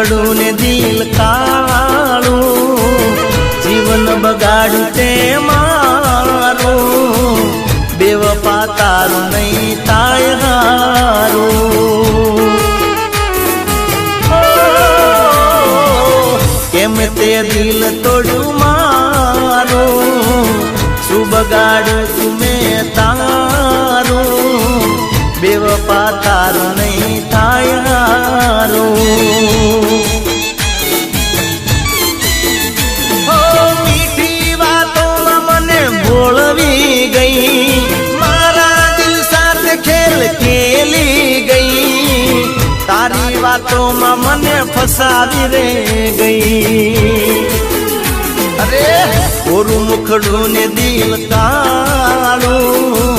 મુખડું ને દિલ કાળું, જીવન બગાડ્યું તે મારું, બેવફા તારું નહીં થાય હારું. કેમ તે દિલ તોડ્યું મારું, શું બગાડ્યું તું મેં તારું, બેવફા તારું નહીં થાય હારું. મીઠી વાતોમાં મને ભોળવી ગઈ, મારા દિલ સાથે ખેલ ખેલી ગઈ, તારી વાતોમાં મને ફસાવી રે ગઈ. અરે ઓરું મુખડું ને દિલ કાળું,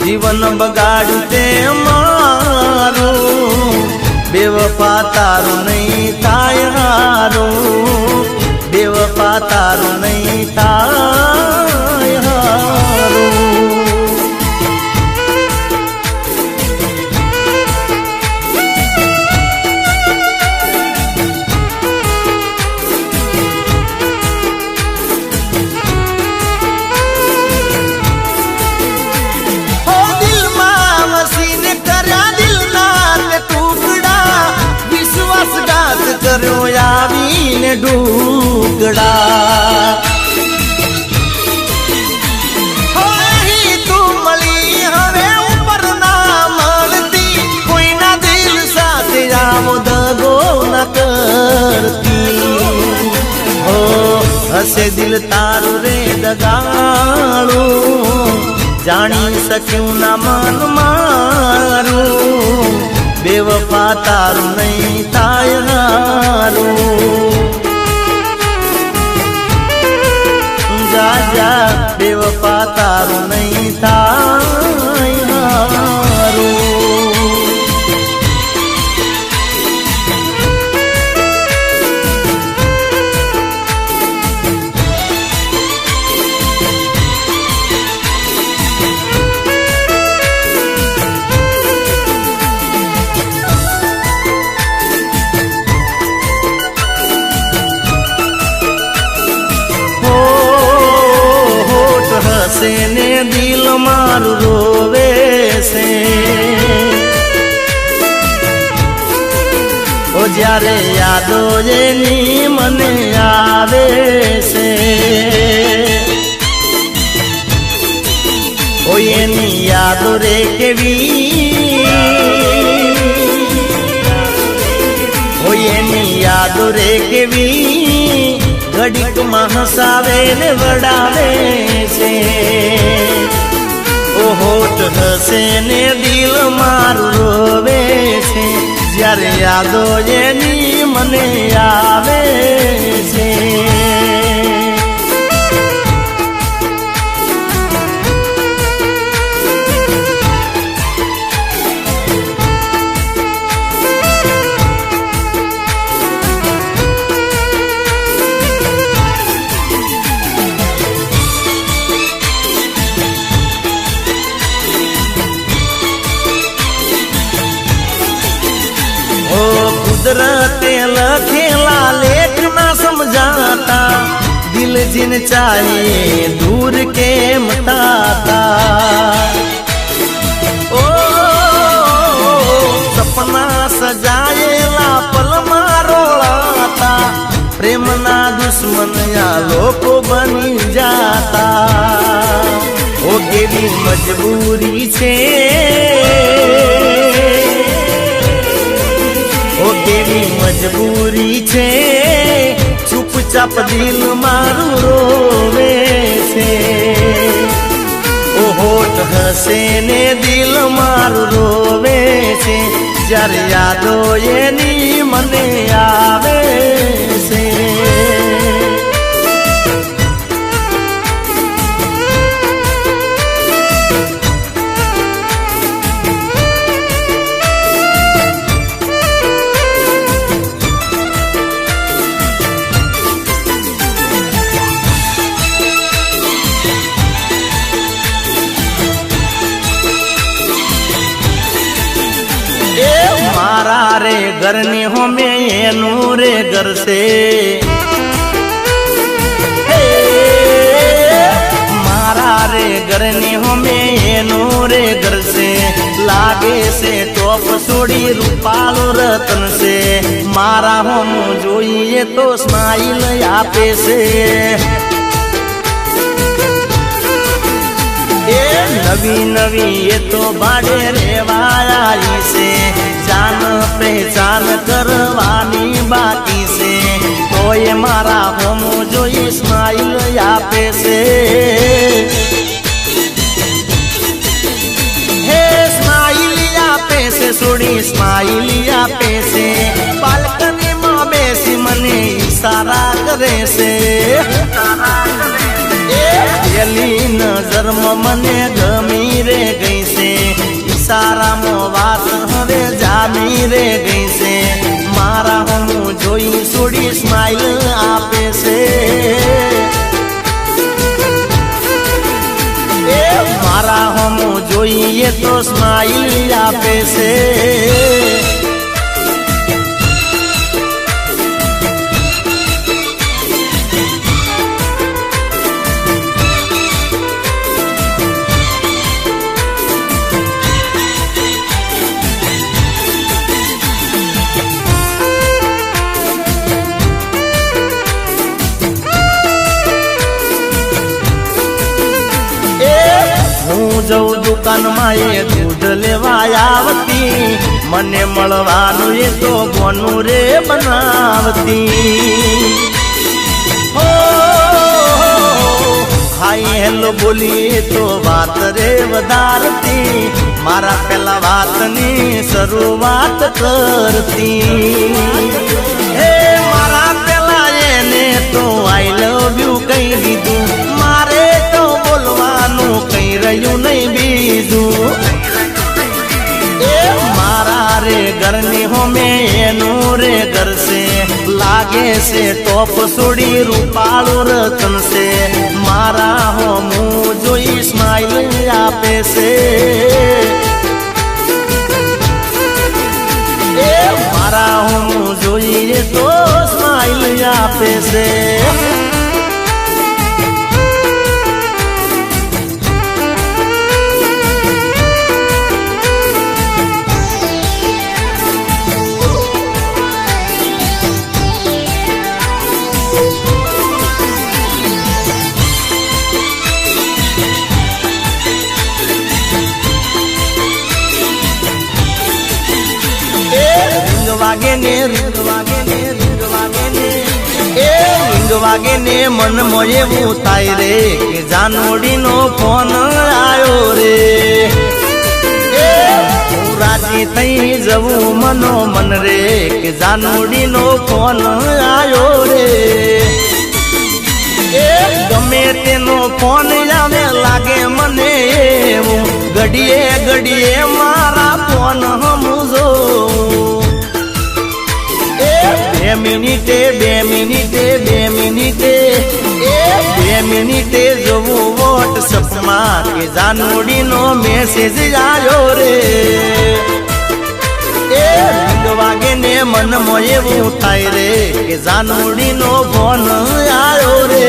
જીવન બગાડ્યું તે મારું, બેવફા તારું નહીં થાય હારું, બેવફા તારું નહીં થાય હારું. કર્યો આવીને ઢૂકડા, તું મળી હવે ઉપર ના મળતી, કોઈના દિલ સાથે આવો દગો ન કરતી. હો હસે દિલ તારું રે દગાળું, જાણી શક્યું ના મન મારું, બેવફા તારું નહીં થાય હારું. જા જા બેવફા તારું નહીં થાય હારું. ને દિલ મારું રોવે છે, ઓ જ્યારે યાદો એની મને આવે છે, ઓ એની યાદો રે કેવી, ઓ એની યાદો રે કેવી, ઘડીકમાં હસાવે ને વડાવે છે. ઓ હોઠ હસે ને દિલ મારું રોવે છે, જ્યારે યાદો એની મને આવે છે. कुदरते लखेला लेख ना समझाता, दिल जिन चाहे दूर के मताता. ओ सपना सजाएला पल मारोड़ाता, प्रेम ना दुश्मन या लोको बनी जाता. ओ केवी मजबूरी छे, ओ केवी मजबूरी छे, चुपचाप दिल मारू रोवे छे. ओ होठ हसे ने दिल मारू रोवे छे, જ્યારે યાદો એની મને આવે છે. मारा रे घर ने हो में એનું રે ઘર છે મારા રે ઘરની હોમે એનું રે ઘર છે લાગે છે ટોપ છોડી રૂપાળો રતન છે મારા હોમ જોઈએ તો સ્માઈલ આપે છે એ નવી નવી એ તો ભાડે રેવાયા છે જાન પહેચાન કરવાની બાકી છે તો એ મારા હોમ જોઈ સ્માઈલ આપે છે હે સ્માઈલ આપે છે છોડી સ્માઈલ આપે છે બાલ્કનીમાં બેસી મને ઈશારા કરે છે પેલી નજરમાં મને ગમી રે ગઈ છે ઈશારામાં વાત હવે જામી રે ગઈ છે મારા હું જોઈ છોડી સ્માઈલ આપે છે એ મારા હું જોઈએ તો સ્માઈલ આપે છે હું જઉં દુકાનમાં એ દૂધ લેવા આવતી મને મળવાનું એ તો બોનું રે બનાવતી હો હાઈ હેલો બોલી તો વાત રે વધારતી મારા પેલા વાતની શરૂઆત કરતી હે મારા પેલા એને તો આઈ લવ યુ કહી દીધું મારે તો બોલવાનું કઈ રહ્યું નહીં બીજું એ મારા રે ઘરની હોમે એનું રે ઘર છે લાગે છે ટોપ છોડી રૂપાળું રતન છે મારા હોમ જોઈ સ્માઈલ આપે છે એ મારા હોમ જોઈએ તો સ્માઈલ આપે છે વાગે ને રીંગ વાગે ને રીંગ વાગે ને એ રીંગ વાગે ને મન મોએ હું થાય રે કે જાનોડી નો ફોન આવ્યો રે એ હું રાજી થઈ જવું મનો મન રે કે જાનોડી નો ફોન આવ્યો રે એ ગમે તેનો ફોન આવે લાગે મને એવું ઘડીએ ઘડીએ મારા ફોન હમજો બે મિનિટે એ 2 મિનિટે જોવું વોટ્સઅપમાં કે જાનોડીનો મેસેજ આવ્યો રે એ રીંગ વાગે ને મનમાં એવું થાય રે કે જાનોડીનો ફોન આવ્યો રે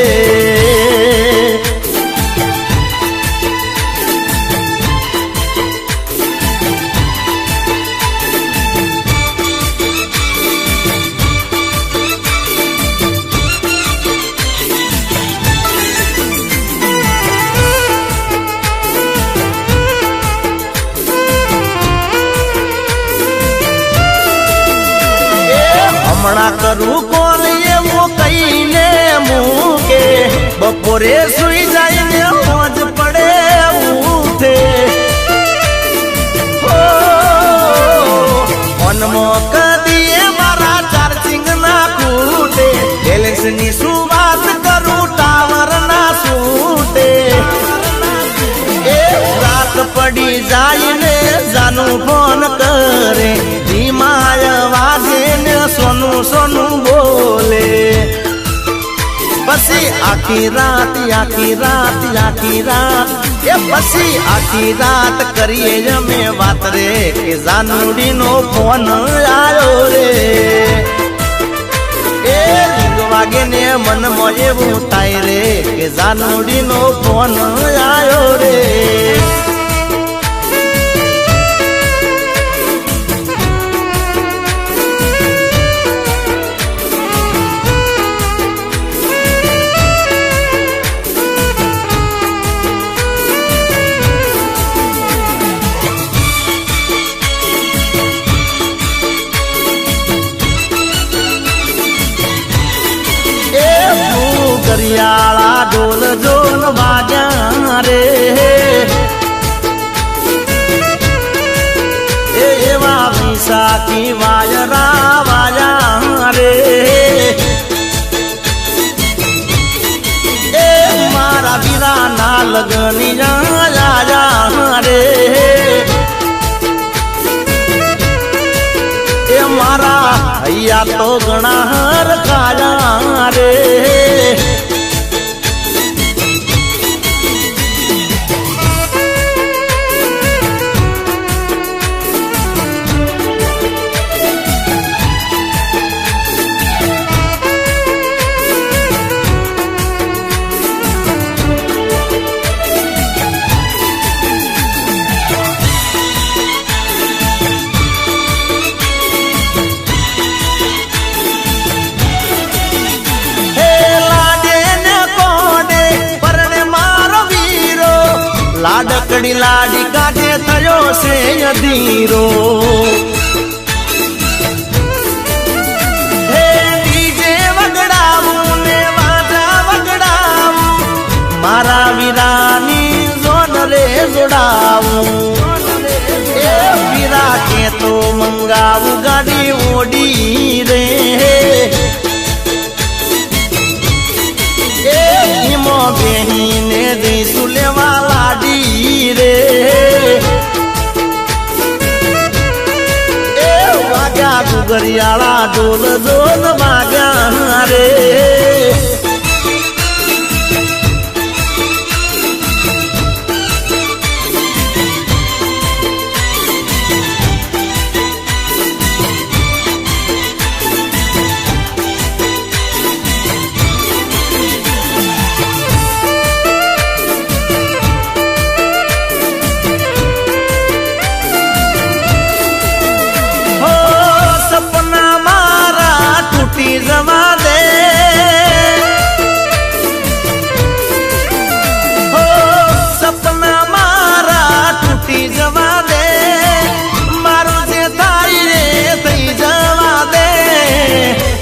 હમણાં કરું કોણ એવું કહીને મૂકે બપોરે સુઈ જાય ને મોજ પડે ઉઠે મનમાં કદી મારા ચાર્જિંગ ના ખૂટે બેલેન્સ ની શું વાત કરું ટાવર ના છૂટે એ રાત પડી જાય ને જાનું ફોન કરે ધીમાય વાગે ને સોનું સોનું બોલે પછી આખી રાત એ પછી આખી રાત કરીએ અમે વાત રે કે જાનુડી નો ફોન આવ્યો રે વાગે ને મનમાં એવું થાય રે કે જાનુડીનો ફોન આયો રે. કરિયાળા ઢોલ જોન વાગ્યા રે એવા વિશાખી વાયરા વાયા રે એ મારા વીરાના લગની આયા રે એ મારા હૈયા તો ઘણા હરખાયા રે. લાડકડી લાડી કાઢે થયો છે અધીરો હે ડીજે વગડાવું ને વાજા વગડાવું મારા વીરાની જોન રે જોડાવું એ વીરા કે તો મંગાવું ગાડી ઓડી રે એ ઈમો બેહીને જઈશું લેવા લાડી રે એ વાગ્યા ગુગરિયાળા ઢોલ ઢોલ વાગ્યા રે.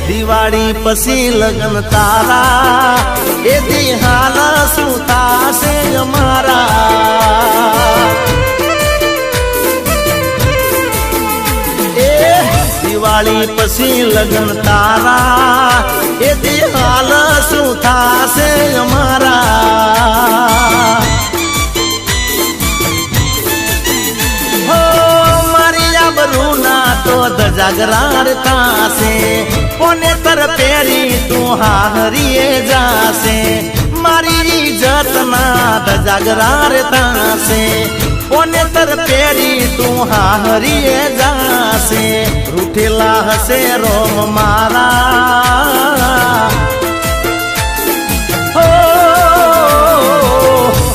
દિવાળી પછી લગન તારા એ દી હાલ શું થાશે અમારા એ દિવાળી પછી લગન તારા એ દી હાલ શું થાશે અમારા. હો મારી આબરૂ ના તો ધજાગરાર થાશે કોને તર પેરી તું હારીએ જાશે મારી ઇજ્જત ના ધજાગરાર થાશે કોને તર પેરી તું હારીએ જાશે. રૂઠેલા હશે રોમ મારા હો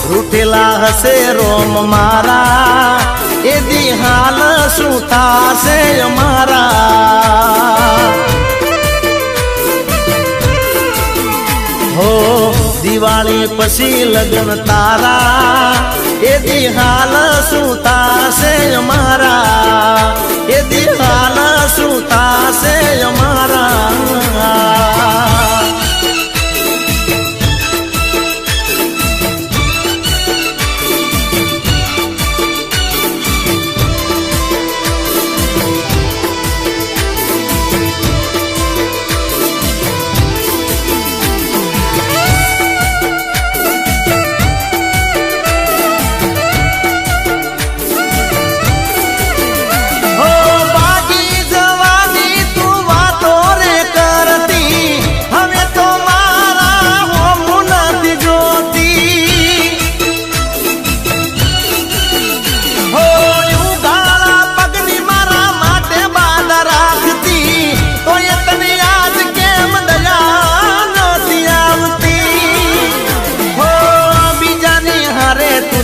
રૂઠેલા હશે રોમ મારા એ દી હાલ શું થાશે અમારા. હો દિવાળી પછી લગન તારા એ દી હાલ શું થાશે અમારા એ દી હાલ શું થાશે અમારા.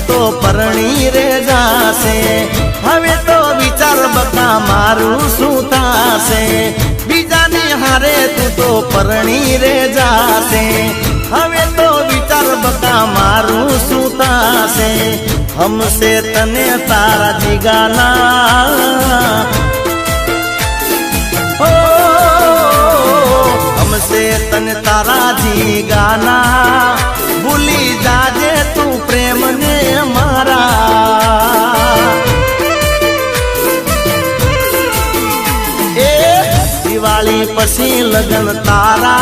તો પરણી રે જાશે હવે તો વિચાર બકા મારું શું થાશે બીજાની હારે તું તો પરણી રે જાશે હવે તો વિચાર બકા મારું શું થાશે હમસે તને તારા જીગાના हमसे तन तारा जी गाना भूली जाजे तू प्रेम ने मारा ए दिवाली पसी लगन तारा